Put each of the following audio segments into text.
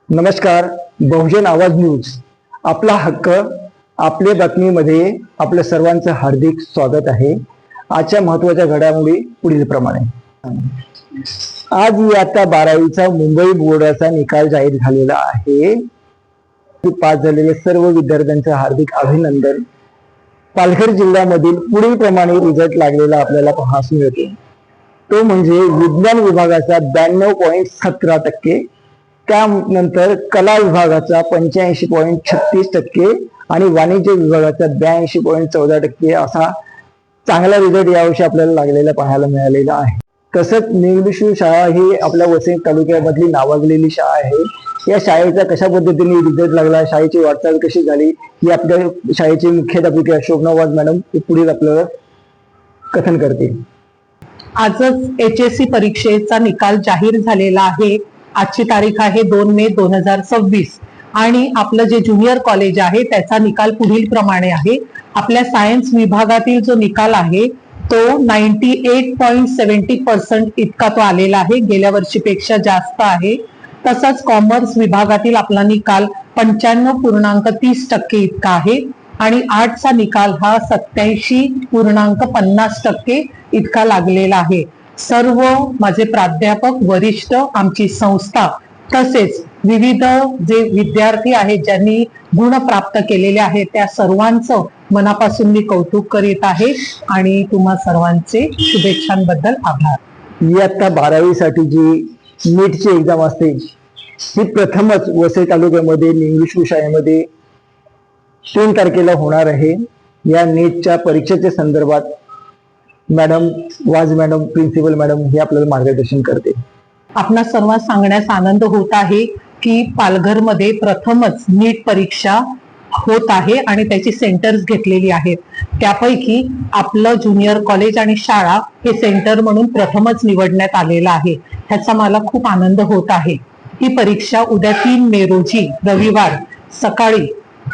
नमस्कार. बहुजन आवाज न्यूज आपला हक्क आपल्या बातमीमध्ये आपल्या सर्वांचं हार्दिक स्वागत आहे. आजच्या महत्त्वाच्या घडामोडी पुढील प्रमाणे. आज इयत्ता 12वीचा मुंबई बोर्डाचा निकाल जाहीर झालेला आहे. पास झालेल्या सर्व विद्यार्थ्यांचं हार्दिक अभिनंदन. पालघर जिल्ह्यामधील पुढील प्रमाणे रिझल्ट लागलेला आपल्याला पाहायला मिळतो. तो म्हणजे विज्ञान विभागाचा 92.17%, त्यानंतर कला विभागाचा 85.36% आणि वाणिज्य विभागाचा 82.14% असा चांगला रिझल्ट यावर्षी आपल्याला लागलेला पाहायला मिळालेला आहे. तसंच निंगविशू शाळा ही आपल्या वसई तालुक्यामधली नावाजलेली शाळा आहे. या शाळेचा कशा पद्धतीने रिझल्ट लागला, शाळेची वाटचाल कशी झाली, ही आपल्या शाळेचे मुख्याध्यापिका अशोक नवाज मॅडम पुढील आपल्याला कथन करतील. आजच HSC परीक्षेचा निकाल जाहीर झालेला आहे. आजची तारीख आहे 2 मे 2026 आणि आपलं जे ज्युनियर कॉलेज आहे त्याचा निकाल पुढील प्रमाणे आहे. आपल्या सायन्स विभागातील जो निकाल आहे तो 98.70% इतका तो आलेला आहे, गेल्या वर्षीपेक्षा जास्त आहे. तसंच कॉमर्स विभागातील आपला निकाल 95.30% इतका आहे आणि आर्टचा निकाल हा 87.50% इतका लागलेला आहे. सर्व माझे प्राध्यापक, वरिष्ठ, आमची संस्था तसेच विविध जे विद्यार्थी आहेत ज्यांनी गुण प्राप्त केलेले आहेत त्या सर्वांचं मनापासून मी कौतुक करीत आहे आणि तुम्हा सर्वांचे शुभेच्छांबद्दल आभार. इयत्ता 12वीसाठी जी नीटची एक्झाम असते ही प्रथमच वसई तालुक्यामध्ये निंगविशू शाळेमध्ये 3 तारखेला होणार आहे. या नीटच्या परीक्षेच्या संदर्भात मॅडम वाज मॅडम, प्रिन्सिपल मॅडम हे आपल्याला मार्गदर्शन करते. आपणा सर्वांना सांगण्यास आनंद होत आहे की पालघरमध्ये प्रथमच नीट परीक्षा होत आहे आणि त्याची सेंटर्स घेतलेली आहेत. त्यापैकी आपलं ज्युनियर कॉलेज आणि शाळा हे सेंटर म्हणून प्रथमच निवडण्यात आलेलं आहे. ह्याचा मला खूप आनंद होत आहे. ही परीक्षा उद्या 3 मे रोजी रविवार सकाळी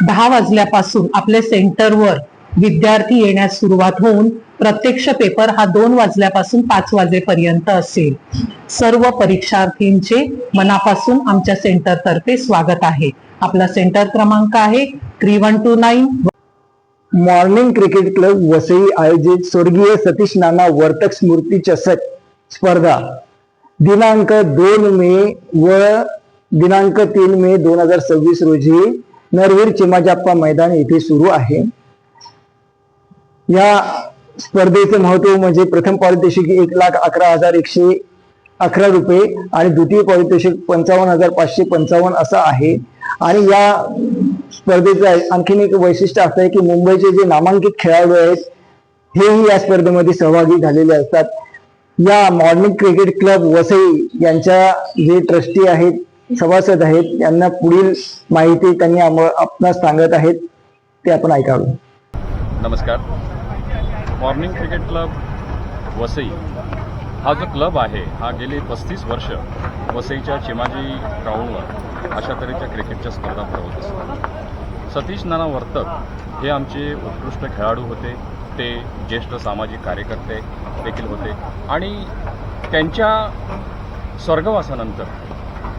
10 वाजल्यापासून आपल्या सेंटरवर विद्यार्थी येण्यास सुरुवात होऊन प्रत्यक्ष पेपर हा 2 वाजल्यापासून 5 वाजेपर्यंत असेल. सर्व परीक्षार्थींचे मनापासून आमच्या सेंटर तर्फे स्वागत आहे. आपला सेंटर क्रमांक आहे 3129. मॉर्निंग क्रिकेट क्लब वसई आयोजित स्वर्गीय सतीश नाना वर्तक स्मृती चषक स्पर्धा दिनांक 2 मे व दिनांक 3 मे 2026 रोजी नरवीर चिमाजाप्पा मैदान येथे सुरू आहे. या स्पर्धेचे महत्व म्हणजे प्रथम पारितोषिक 1,11,111 रुपये आणि द्वितीय पारितोषिक 55,555 असं आहे. आणि या स्पर्धेचं आणखीन एक वैशिष्ट्य असं आहे की मुंबईचे जे नामांकित खेळाडू आहेत हेही या स्पर्धेमध्ये सहभागी झालेले असतात. या मॉर्निंग क्रिकेट क्लब वसई यांच्या जे ट्रस्टी आहेत, सभासद आहेत, यांना पुढील माहिती त्यांनी आपणास सांगत आहेत ते आपण ऐकावे. नमस्कार. मॉर्निंग क्रिकेट क्लब वसई हा जो क्लब आहे हा गेली 35 वर्ष वसईच्या चिमाजी ग्राउंडवर अशा तऱ्हेच्या क्रिकेटच्या स्पर्धा भरवत असतो. सतीश नाना वर्तक हे आमचे उत्कृष्ट खेळाडू होते. ते ज्येष्ठ सामाजिक कार्यकर्ते देखील होते आणि त्यांच्या स्वर्गवासानंतर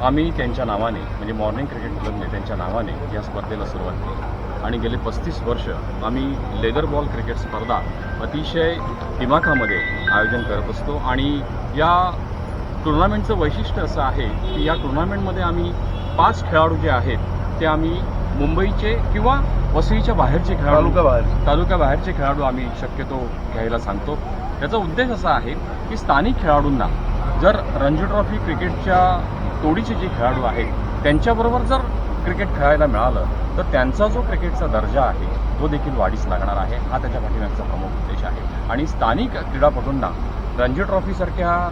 आम्ही त्यांच्या नावाने म्हणजे मॉर्निंग क्रिकेट क्लबने त्यांच्या नावाने या स्पर्धेला सुरुवात केली आणि गेले 35 वर्ष आम्ही लेदर बॉल क्रिकेट स्पर्धा अतिशय दिमाखामध्ये आयोजन करत असतो. आणि या टुर्नामेंटचं वैशिष्ट्य असं आहे की या टुर्नामेंटमध्ये आम्ही 5 खेळाडू जे आहेत ते आम्ही मुंबईचे किंवा वसईच्या बाहेरचे खेळाडू, तालुक्याबाहेरचे खेळाडू आम्ही शक्यतो घ्यायला सांगतो. त्याचा उद्देश असा आहे की स्थानिक खेळाडूंना जर रणजी ट्रॉफी क्रिकेटच्या तोडीचे जे खेळाडू आहेत त्यांच्याबरोबर जर क्रिकेट खेळायला मिळालं तर त्यांचा जो क्रिकेटचा दर्जा आहे तो देखील वाढीस लागणार आहे. हा त्याच्या पाठीमागचा प्रमुख उद्देश आहे. आणि स्थानिक क्रीडापटूंना रणजी ट्रॉफीसारख्या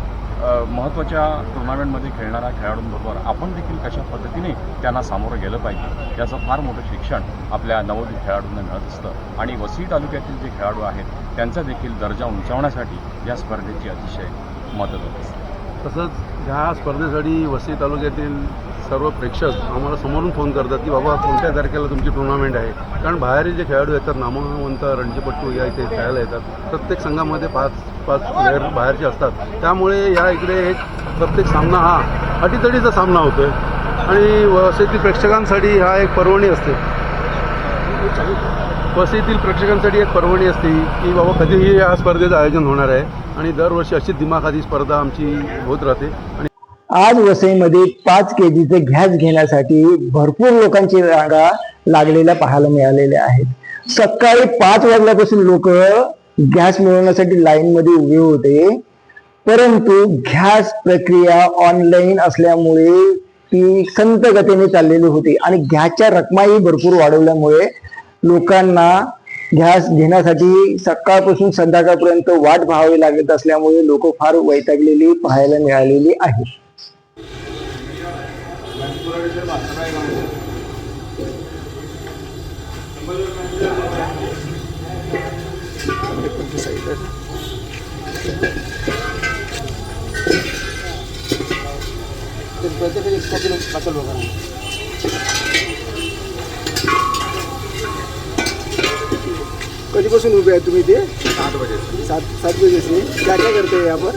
महत्त्वाच्या टुर्नामेंटमध्ये खेळणाऱ्या खेळाडूंबरोबर आपण देखील कशा पद्धतीने त्यांना सामोरं गेलं पाहिजे याचं फार मोठं शिक्षण आपल्या नवोदित खेळाडूंना मिळत असतं. आणि वसई तालुक्यातील जे खेळाडू आहेत त्यांचा देखील दर्जा उंचावण्यासाठी या स्पर्धेची अतिशय मदत होत असते. तसंच ह्या स्पर्धेसाठी वसई तालुक्यातील सर्व प्रेक्षक आम्हाला समोरून फोन करतात की बाबा कोणत्या तारखेला तुमची टुर्नामेंट आहे. कारण बाहेरील जे खेळाडू येतात, नामवंत रणजीपट्टू या इथे खेळायला येतात. प्रत्येक संघामध्ये 5 प्लेयर बाहेरचे असतात. त्यामुळे या इकडे एक प्रत्येक सामना हा अटीतडीचा सामना होतोय आणि वसईतील प्रेक्षकांसाठी हा एक पर्वणी असते. वसईतील प्रेक्षकांसाठी एक पर्वणी असते की बाबा कधीही या स्पर्धेचं आयोजन होणार आहे आणि दरवर्षी अशीच दिमाखाती स्पर्धा आमची होत राहते. आणि आज वसईमध्ये 5 kgचे गॅस घेण्यासाठी भरपूर लोकांची रांगा लागलेल्या पाहायला मिळालेल्या आहेत. सकाळी 5 वाजल्यापासून लोक गॅस मिळवण्यासाठी लाईन मध्ये उभे होते, परंतु गॅस प्रक्रिया ऑनलाईन असल्यामुळे ती संत गतीने चाललेली होती आणि गॅसच्या रकमाही भरपूर वाढवल्यामुळे लोकांना गॅस घेण्यासाठी सकाळपासून संध्याकाळपर्यंत वाट पाहावी लागत असल्यामुळे लोक फार वैतागलेली पाहायला मिळालेली आहे. कधीपासून उभे आहे तुम्ही ते? 7 बजे 7 बजे से क्या क्या करते हैं यहाँ पर?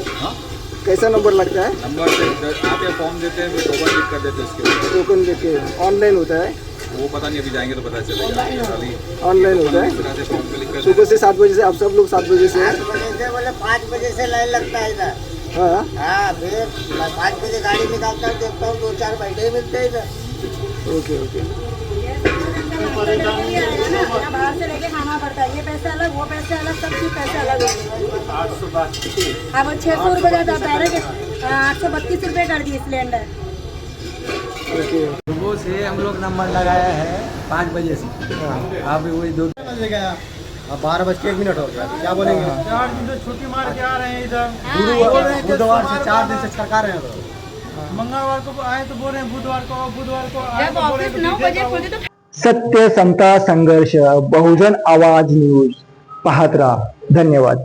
कैसा नंबर लगता है? नंबर से आते फॉर्म देते हैं, टोकन क्लिक कर देते हैं उसके टोकन देके ऑनलाइन होता है? वो पता नहीं, अभी जाएंगे तो पता चलेगा. अभी ऑनलाइन होता है. फॉर्म क्लिक कर सुबह से 7 बजे से आप सब लोग 7 बजे से? 7 बजे से बोले 5 बजे से लाइन लगता है इधर. हाँ हाँ, फिर 5 बजे गाड़ी निकालता हूँ, देखता हूँ 2-4 बैठे मिलते हैं इधर. Okay okay. बाहर से लेके खाना पड़ता है, ये पैसे अलग, वो पैसे अलग, सब चीज पैसे अलग होंगे. 832. अब 600 रुपये जाता है, 832 रुपये कर दिए सिलेंडर. सुबह से हम लोग नंबर लगाया है 5 बजे से. अभी वही 2 बजे गया. अब 12:01 हो गया. क्या बोलेंगे? 4 दिन से छुट्टी मार के आ रहे हैं इधर. बुधवार से 4 दिन से सरकार है. मंगलवार को आए तो बोल रहे हैं बुधवार को आए तो बोल रहे हैं. सत्य, समता, संघर्ष, बहुजन आवाज न्यूज पाहत राहा. धन्यवाद.